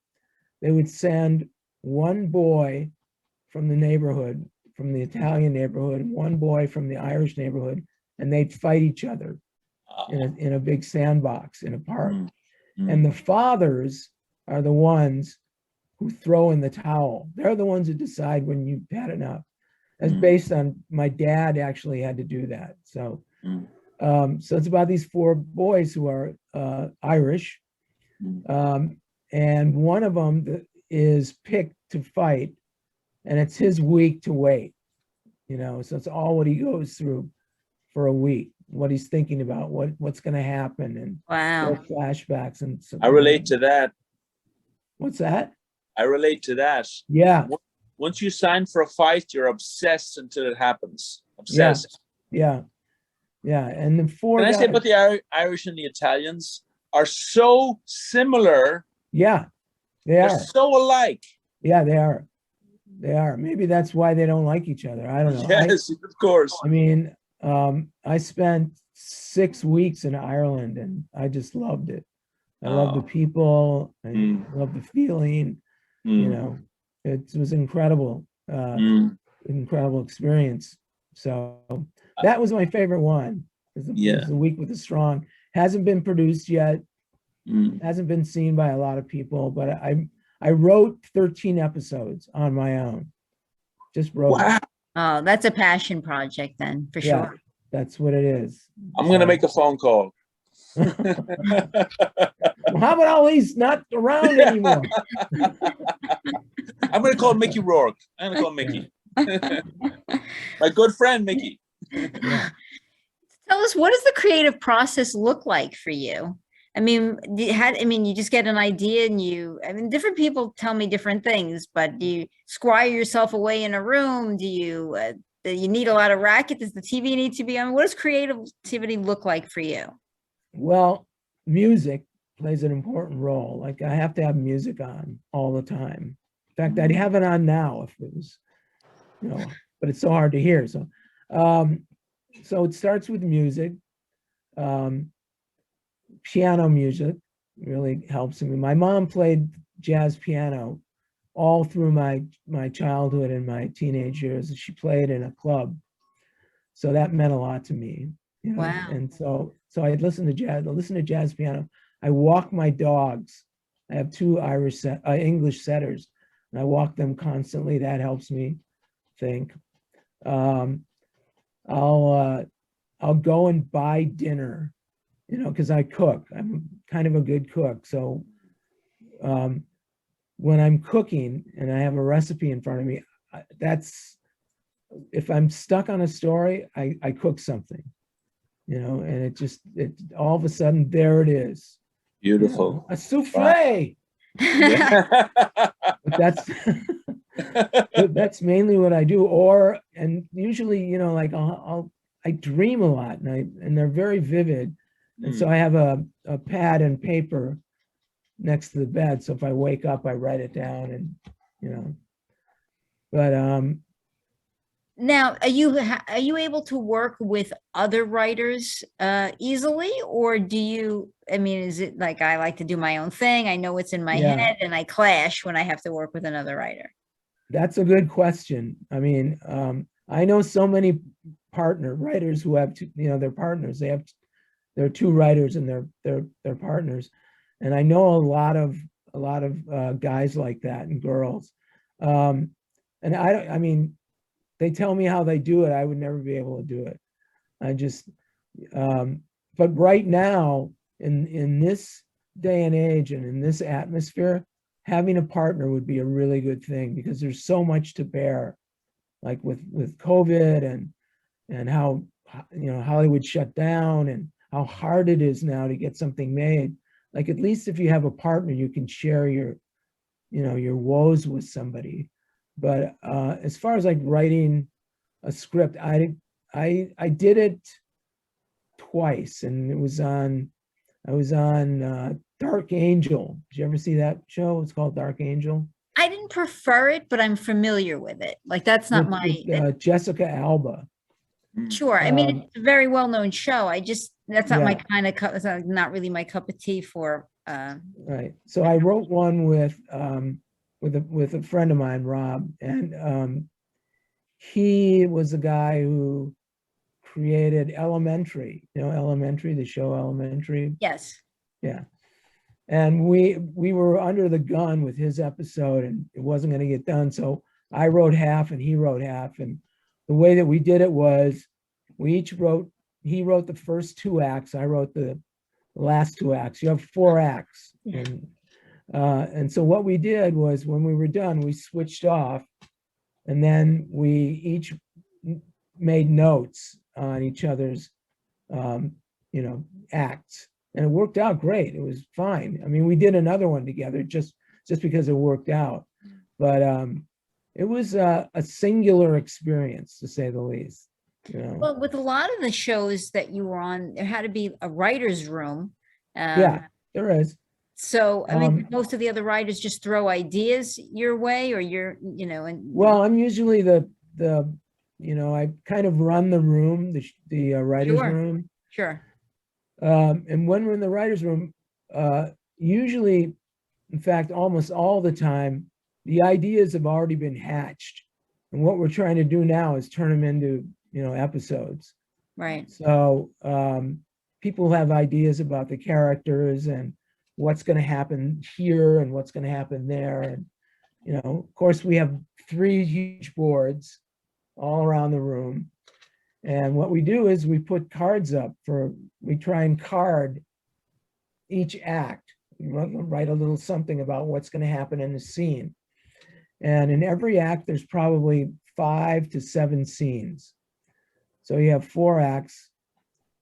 they would send one boy from the neighborhood, from the Italian neighborhood, one boy from the Irish neighborhood, and they'd fight each other in a big sandbox in a park. And the fathers are the ones who throw in the towel. They're the ones who decide when you've had enough. That's based on, my dad actually had to do that. So, so it's about these 4 boys who are Irish, And one of them is picked to fight, and it's his week to wait, you know, so it's all what he goes through for a week, what he's thinking about, what's going to happen, and Wow. what flashbacks and I relate to that. What's that? I relate to that. Yeah. Once you sign for a fight, you're obsessed until it happens. Obsessed. Yeah. And the four Can I guys, say about the Irish and the Italians are so similar? Yeah, They're so alike. Yeah, they are. They are. Maybe that's why they don't like each other. I don't know. Yes, of course. I mean, I spent 6 weeks in Ireland, and I just loved it. I love the people. I love the feeling. You know, it was incredible, incredible experience. So that was my favorite one. Is the Week with the Strong. Hasn't been produced yet. Hasn't been seen by a lot of people, but I wrote 13 episodes on my own. Just wrote. Wow. Oh, that's a passion project then, for sure. That's what it is. I'm going to make a phone call. Well, how about all these not around anymore? I'm going to call Mickey Rourke. I'm going to call Mickey. My good friend, Mickey. Tell us, what does the creative process look like for you? I mean, you just get an idea and different people tell me different things, but do you squire yourself away in a room? Do you need a lot of racket? Does the TV need to be on? What does creativity look like for you? Well, music plays an important role. Like, I have to have music on all the time. In fact, I'd have it on now if it was, you know, but it's so hard to hear. So, so it starts with music. Piano music really helps me. My mom played jazz piano all through my childhood and my teenage years. She played in a club, so that meant a lot to me. You know? Wow. And so I'd listen to jazz piano. I walk my dogs. I have 2 English setters, and I walk them constantly. That helps me think. I'll go and buy dinner, you know, because I cook. I'm kind of a good cook. So when I'm cooking and I have a recipe in front of me, if I'm stuck on a story, I cook something, you know, and it all of a sudden, there it is. Beautiful. You know, a souffle. Yeah. But that's mainly what I do. And usually, you know, like I dream a lot, and they're very vivid. And so I have a pad and paper next to the bed. So if I wake up, I write it down, and, you know, but now, are you able to work with other writers easily, or do you, is it like, I like to do my own thing, I know it's in my head, and I clash when I have to work with another writer? That's a good question. I mean, I know so many writers who have, they're partners. There are 2 writers and they're partners, and I know a lot of guys like that, and girls. And they tell me how they do it. I would never be able to do it. I just, but right now, in this day and age and in this atmosphere, having a partner would be a really good thing, because there's so much to bear, like with COVID and how, you know, Hollywood shut down, and how hard it is now to get something made. Like, at least if you have a partner, you can share your woes with somebody. But as far as like writing a script, I did it twice, and I was on Dark Angel. Did you ever see that show? It's called Dark Angel. I didn't prefer it, but I'm familiar with it. Like, that's not with Jessica Alba. Sure. It's a very well-known show. That's not my kind of cup. It's not really my cup of tea for. Right. So I wrote one with a friend of mine, Rob, and he was the guy who created Elementary. You know, Elementary, the show Elementary. Yes. Yeah. And we were under the gun with his episode, and it wasn't going to get done. So I wrote half and he wrote half. And the way that we did it was, he wrote the first 2 acts. I wrote the the last 2 acts. You have 4 acts. And so what we did was when we were done, we switched off, and then we each made notes on each other's, acts. And it worked out great. It was fine. I mean, we did another one together just because it worked out. But it was a singular experience, to say the least. Well, with a lot of the shows that you were on, there had to be a writer's room. Yeah, there is. So, I mean, most of the other writers just throw ideas your way, or Well, I'm usually I kind of run the room, the writer's room. Sure. And when we're in the writer's room, usually, in fact, almost all the time, the ideas have already been hatched. And what we're trying to do now is turn them into, episodes. Right. So people have ideas about the characters and what's going to happen here and what's going to happen there. And, of course, we have 3 huge boards all around the room. And what we do is we put cards up we try and card each act. We write a little something about what's going to happen in the scene. And in every act, there's probably 5 to 7 scenes. So you have 4 acts.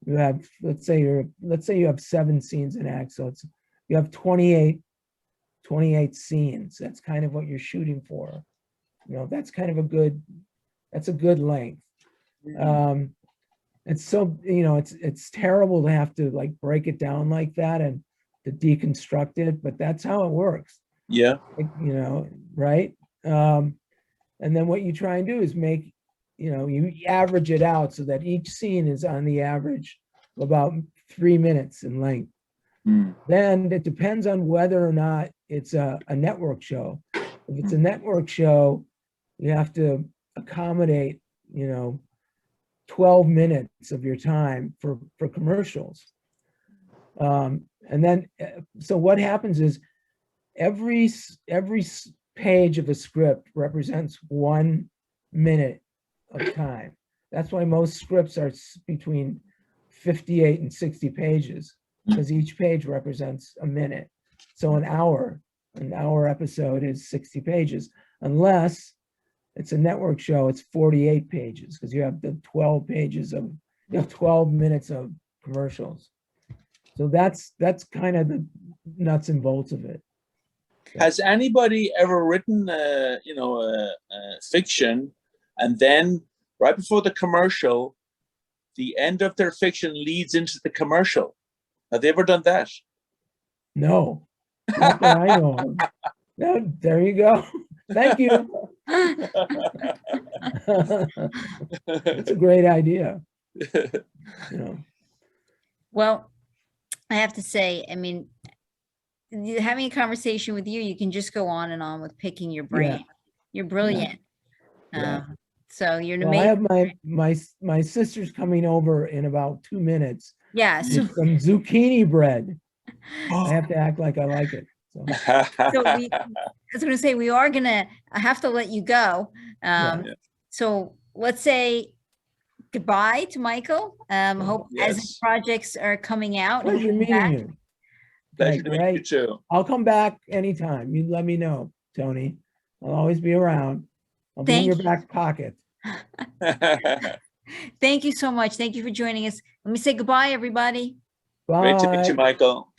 You have, let's say you have 7 scenes in act. So you have 28 scenes. That's kind of what you're shooting for. That's kind of a good length. It's so, it's terrible to have to like break it down like that and to deconstruct it, but that's how it works. Yeah. Right. And then what you try and do is make, you average it out so that each scene is on the average of about 3 minutes in length. Then it depends on whether or not it's a network show. If it's a network show, you have to accommodate, 12 minutes of your time for commercials. And then, so what happens is every page of a script represents 1 minute of time. That's why most scripts are between 58 and 60 pages, because each page represents a minute. So an hour episode is 60 pages, unless it's a network show, it's 48 pages, because you have the 12 pages of, 12 minutes of commercials. So that's kind of the nuts and bolts of it. Has anybody ever written, fiction, and then right before the commercial, the end of their fiction leads into the commercial? Have they ever done that? No, not that I know of. No, there you go. Thank you. It's a great idea. Well, I have to say, I mean, having a conversation with you, you can just go on and on with picking your brain. Yeah. You're brilliant. Yeah. So you're an amazing. I have my sister's coming over in about 2 minutes. Yeah. So some zucchini bread. I have to act like I like it. So I was going to say, I have to let you go. So let's say goodbye to Michael. Hope as his projects are coming out. Pleasure meeting you. Pleasure to meet you too. I'll come back anytime. You let me know, Tony. I'll always be around. I'll be in your back pocket. Thank you so much. Thank you for joining us. Let me say goodbye, everybody. Bye. Great to meet you, Michael.